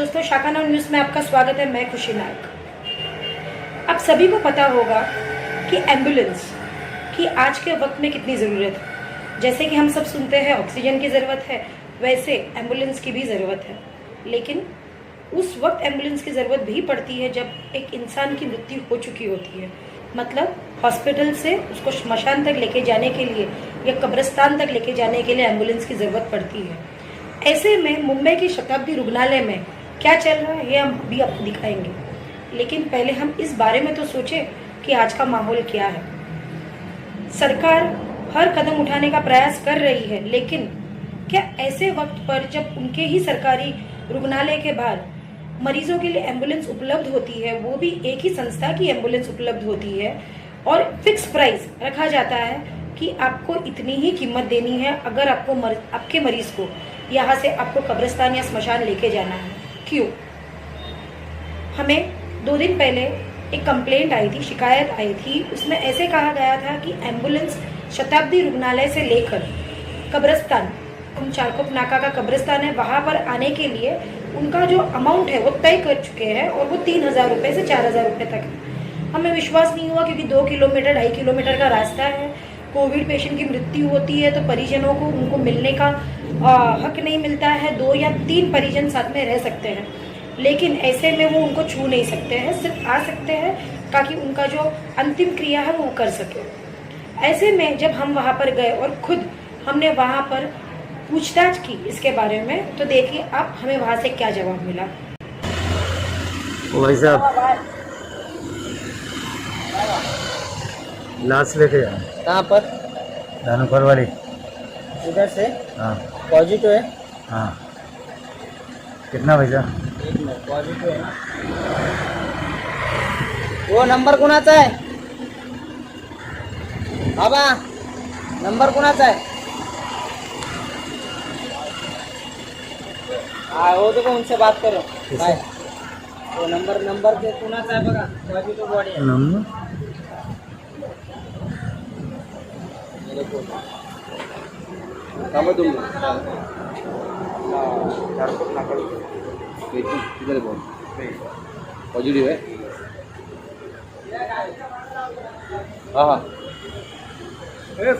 दोस्तों, शाखा now news में आपका स्वागत है। मैं खुशी नायक। आप सभी को पता होगा कि एम्बुलेंस की आज के वक्त में कितनी ज़रूरत है। जैसे कि हम सब सुनते हैं ऑक्सीजन की ज़रूरत है, वैसे एम्बुलेंस की भी ज़रूरत है। लेकिन उस वक्त एम्बुलेंस की ज़रूरत भी पड़ती है जब एक इंसान की मृत्यु हो चुकी होती है। मतलब हॉस्पिटल से उसको श्मशान तक लेके जाने के लिए या कब्रिस्तान तक लेके जाने के लिए एम्बुलेंस की ज़रूरत पड़ती है। ऐसे में मुंबई की शताब्दी रुग्णालय में क्या चल रहा है ये हम भी आपको दिखाएंगे। लेकिन पहले हम इस बारे में तो सोचें कि आज का माहौल क्या है। सरकार हर कदम उठाने का प्रयास कर रही है, लेकिन क्या ऐसे वक्त पर जब उनके ही सरकारी रुग्णालय के बाहर मरीजों के लिए एम्बुलेंस उपलब्ध होती है, वो भी एक ही संस्था की एम्बुलेंस उपलब्ध होती है और फिक्स प्राइस रखा जाता है कि आपको इतनी ही कीमत देनी है अगर आपको आपके मरीज को यहाँ से आपको कब्रिस्तान या स्मशान लेके जाना है। क्यों? हमें 2 दिन पहले एक कंप्लेंट आई थी, शिकायत आई थी। उसमें ऐसे कहा गया था कि एम्बुलेंस शताब्दी रुग्णालय से लेकर कब्रिस्तान, चारकोप नाका का कब्रिस्तान है, वहाँ पर आने के लिए उनका जो अमाउंट है वो तय कर चुके हैं और वो 3,000 रुपये से 4,000 रुपये तक है। हमें विश्वास नहीं हुआ क्योंकि 2 किलोमीटर 2.5 किलोमीटर का रास्ता है। कोविड पेशेंट की मृत्यु होती है तो परिजनों को उनको मिलने का हक नहीं मिलता है। 2 या 3 परिजन साथ में रह सकते हैं, लेकिन ऐसे में वो उनको छू नहीं सकते हैं, सिर्फ आ सकते हैं ताकि उनका जो अंतिम क्रिया है वो कर सके। ऐसे में जब हम वहाँ पर गए और खुद हमने वहाँ पर पूछताछ की इसके बारे में, तो देखिए आप हमें वहाँ से क्या जवाब मिला। भाई साहब लाश लेके जाए कहाँ पर? धानुकर वाली। उधर से? हाँ पॉजिटिव है। हाँ, कितना पैसा? 1 मिनट, पॉजिटिव है ना? वो नंबर कोणाचा आहे? बाबा नंबर कोणाचा आहे? हाँ वो देखो, उनसे बात करो। बाय। वो नंबर के कोणाचा आहे बघा, पॉजिटिव बॉडी आहे। नंबर तुम किधर बोल पॉजिटिव है। हाँ हाँ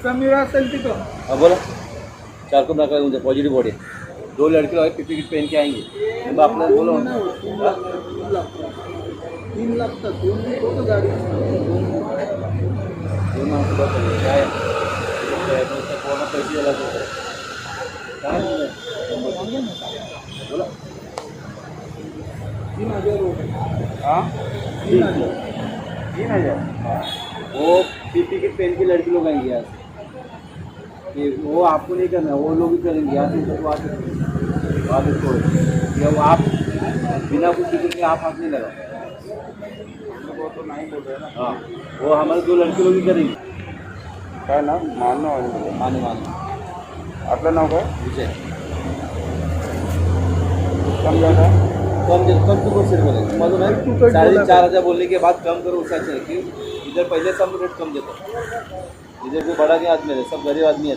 समीरा सेल्फी तो हाँ बोलो। चारकोप नाका मुझे पॉजिटिव बॉडी 2 लड़के लोग पीपी किट पहन के आएंगे। आपने बोलो 3 लाख तक दोनों गाड़ी पैसे अलग बोलो 3,000 रुपये। हाँ 3,000। वो पीपी किट पहन के लड़के लोग आएंगे यहाँ से। वो आपको नहीं करना, वो लोग भी करेंगे यहाँ से। तो आप इसको जब आप बिना कुछ फिक्र के आप हाथ नहीं लगा, वो तो नहीं बोल रहे ना। हाँ वो हमारे 2 लड़के लोग भी करेंगे। काय ना मानना माने आपलं नाव काय? विजय कम ज़्यादा कम तो कुछ बोलेंगे मालूम है। 4,500 बोलने के बाद कम करो उसका अच्छा है कि इधर पहले सब रेट कम देता, इधर जो बड़ा के आदमी है, सब गरीब आदमी है।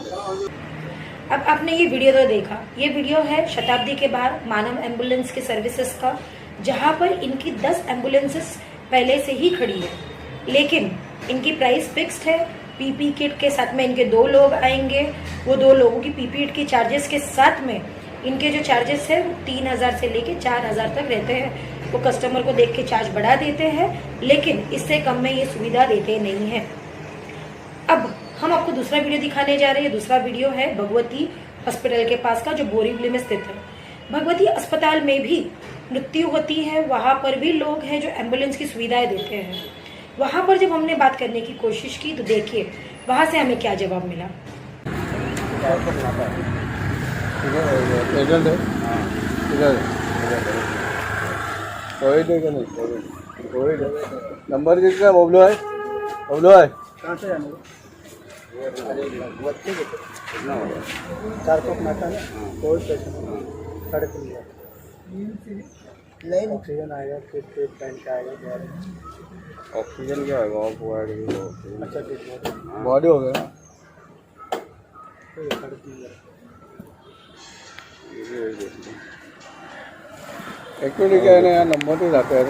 अब आपने ये वीडियो तो देखा। ये वीडियो है शताब्दी के बाहर मानव एम्बुलेंस के सर्विसेज का, जहां पर इनकी 10 एम्बुलेंसेस पहले से ही खड़ी है, लेकिन इनकी प्राइस फिक्स्ड है। पीपी किट के साथ में इनके 2 लोग आएंगे। वो 2 लोगों की पीपी किट के चार्जेस के साथ में इनके जो चार्जेस है वो 3,000 से लेके 4,000 तक रहते हैं। वो कस्टमर को देख के चार्ज बढ़ा देते हैं, लेकिन इससे कम में ये सुविधा देते नहीं है। अब हम आपको दूसरा वीडियो दिखाने जा रहे हैं। दूसरा वीडियो है भगवती हॉस्पिटल के पास का, जो बोरीवली में स्थित है। भगवती अस्पताल में भी मृत्यु होती है, वहाँ पर भी लोग हैं जो एम्बुलेंस की सुविधाएं देते हैं। वहाँ पर जब हमने बात करने की कोशिश की तो देखिए वहाँ से हमें क्या जवाब मिला। एजेंट है इधर कोविड है क्या? नहीं कोविड है। नंबर कितना? बबलू है कहाँ से जाने? चारकोप नाका है, कोविड पेशेंट 3.5 नहीं ऑक्सीजन आएगा, फिर टाइम का आएगा। ऑक्सीजन क्या होगा? ऑफ हुआ अच्छा बॉडी हो गया। 3.5 एक्चुअली क्या है ना, यहाँ नंबर से जाते हैं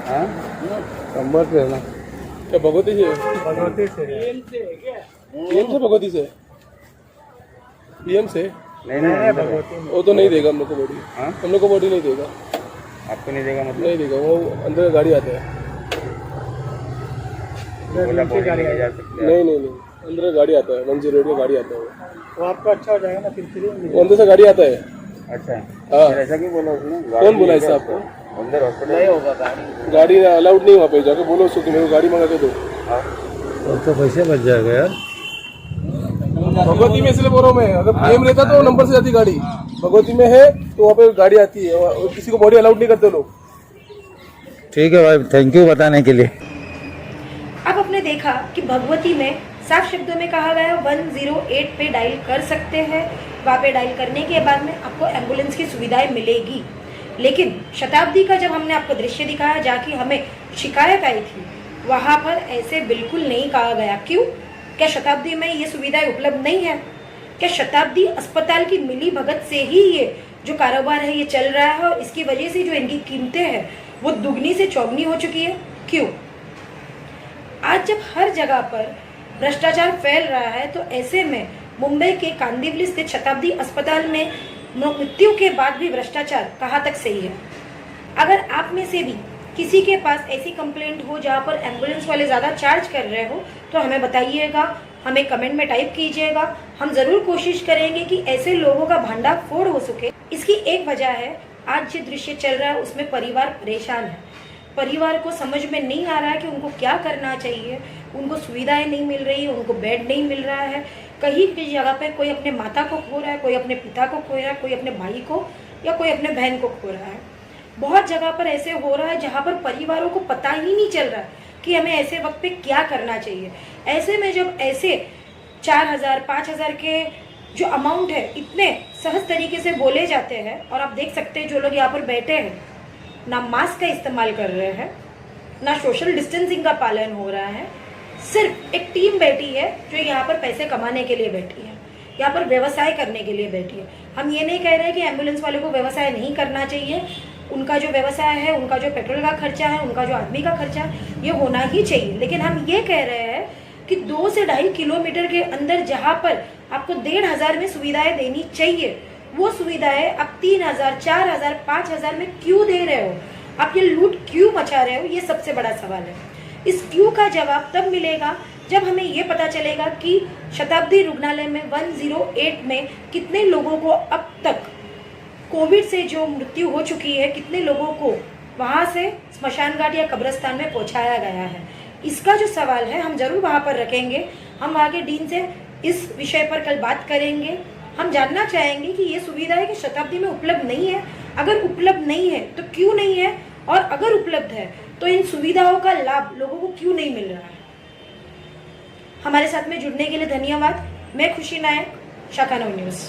हाँ नंबर से है ना। क्या भगवती से भगवती से पीएम से भगवती से पीएम से नहीं नहीं भगवती वो तो नहीं देगा हम लोग को बॉडी हाँ? हम लोग को बॉडी नहीं देगा आपको नहीं देगा मतलब नहीं देगा वो अंदर गाड़ी आता है बोला बॉडी नहीं जा सकती नहीं नहीं नहीं अंदर गाड़ी आता है 108 का गाड़ी आता है वो आपका अच्छा हो जाएगा ना, फिर वो अंदर से गाड़ी आता है अच्छा हाँ फिर ऐसा क्यों बोला उसने कौन बोला ऐसा आपको अंदर हॉस्पिटल नहीं होगा गाड़ी अलाउड नहीं वहाँ पे जाके बोलो उसको कि मेरे को गाड़ी मंगा के दो और तो पैसे बच जाएगा यार। भगवती में इसलिए बोल रहा हूँ मैं अगर पीएम रहता तो नंबर से जाती गाड़ी भगवती में है तो वहाँ पे गाड़ी आती है और किसी को बॉडी अलाउड नहीं करते लोग ठीक है भाई, थैंक यू बताने के लिए। अब आपने देखा कि भगवती में साफ शब्दों में कहा गया 108 पे डायल कर सकते हैं। वहाँ पे डायल करने के बाद में आपको एम्बुलेंस की सुविधाएं मिलेगी। लेकिन शताब्दी का जब हमने आपको दृश्य दिखाया जहाँ की हमें शिकायत आई थी, वहाँ पर ऐसे बिल्कुल नहीं कहा गया। क्यों? क्या शताब्दी में ये सुविधाएं उपलब्ध नहीं है? क्या शताब्दी अस्पताल की मिली भगत से ही ये जो कारोबार है ये चल रहा है और इसकी वजह से जो इनकी कीमतें हैं वो दुगनी से चौगनी हो चुकी है? क्यों? आज जब हर जगह पर भ्रष्टाचार फैल रहा है तो ऐसे में मुंबई के कांदिवली स्थित शताब्दी अस्पताल में मृत्यु के बाद भी भ्रष्टाचार कहाँ तक सही है? अगर आप में से भी किसी के पास ऐसी कंप्लेंट हो जहाँ पर एम्बुलेंस वाले ज़्यादा चार्ज कर रहे हो तो हमें बताइएगा, हमें कमेंट में टाइप कीजिएगा। हम ज़रूर कोशिश करेंगे कि ऐसे लोगों का भंडाफोड़ हो सके। इसकी एक वजह है आज जो दृश्य चल रहा है उसमें परिवार परेशान है। परिवार को समझ में नहीं आ रहा है कि उनको क्या करना चाहिए। उनको सुविधाएं नहीं मिल रही है, उनको बेड नहीं मिल रहा है। कहीं की जगह पे कोई अपने माता को खो रहा है, कोई अपने पिता को खो रहा है, कोई अपने भाई को या कोई अपने बहन को खो रहा है। बहुत जगह पर ऐसे हो रहा है जहाँ पर परिवारों को पता ही नहीं चल रहा है कि हमें ऐसे वक्त पे क्या करना चाहिए। ऐसे में जब ऐसे 4,000 5,000 के जो अमाउंट है इतने सहज तरीके से बोले जाते हैं और आप देख सकते हैं जो लोग यहाँ पर बैठे हैं ना मास्क का इस्तेमाल कर रहे हैं, ना सोशल डिस्टेंसिंग का पालन हो रहा है। सिर्फ एक टीम बैठी है जो यहाँ पर पैसे कमाने के लिए बैठी है, यहाँ पर व्यवसाय करने के लिए बैठी है। हम ये नहीं कह रहे कि एम्बुलेंस वाले को व्यवसाय नहीं करना चाहिए। उनका जो व्यवसाय है, उनका जो पेट्रोल का खर्चा है, उनका जो आदमी का खर्चा है, ये होना ही चाहिए। लेकिन हम ये कह रहे हैं कि 2 से 2.5 किलोमीटर के अंदर जहाँ पर आपको 1,500 में सुविधाएं देनी चाहिए, वो सुविधाएं आप 3,000 4,000 5,000 में क्यों दे रहे हो? आप ये लूट क्यों मचा रहे हो? ये सबसे बड़ा सवाल है। इस क्यों का जवाब तब मिलेगा जब हमें ये पता चलेगा कि शताब्दी रुग्णालय में 108 में कितने लोगों को अब तक कोविड से जो मृत्यु हो चुकी है, कितने लोगों को वहाँ से स्मशान घाट या कब्रिस्तान में पहुँचाया गया है। इसका जो सवाल है हम जरूर वहाँ पर रखेंगे। हम आगे डीन से इस विषय पर कल बात करेंगे। हम जानना चाहेंगे कि ये सुविधा है कि शताब्दी में उपलब्ध नहीं है। अगर उपलब्ध नहीं है तो क्यों नहीं है, और अगर उपलब्ध है तो इन सुविधाओं का लाभ लोगों को क्यों नहीं मिल रहा है। हमारे साथ में जुड़ने के लिए धन्यवाद। मैं खुशी नायक, शाखा 9 न्यूज़।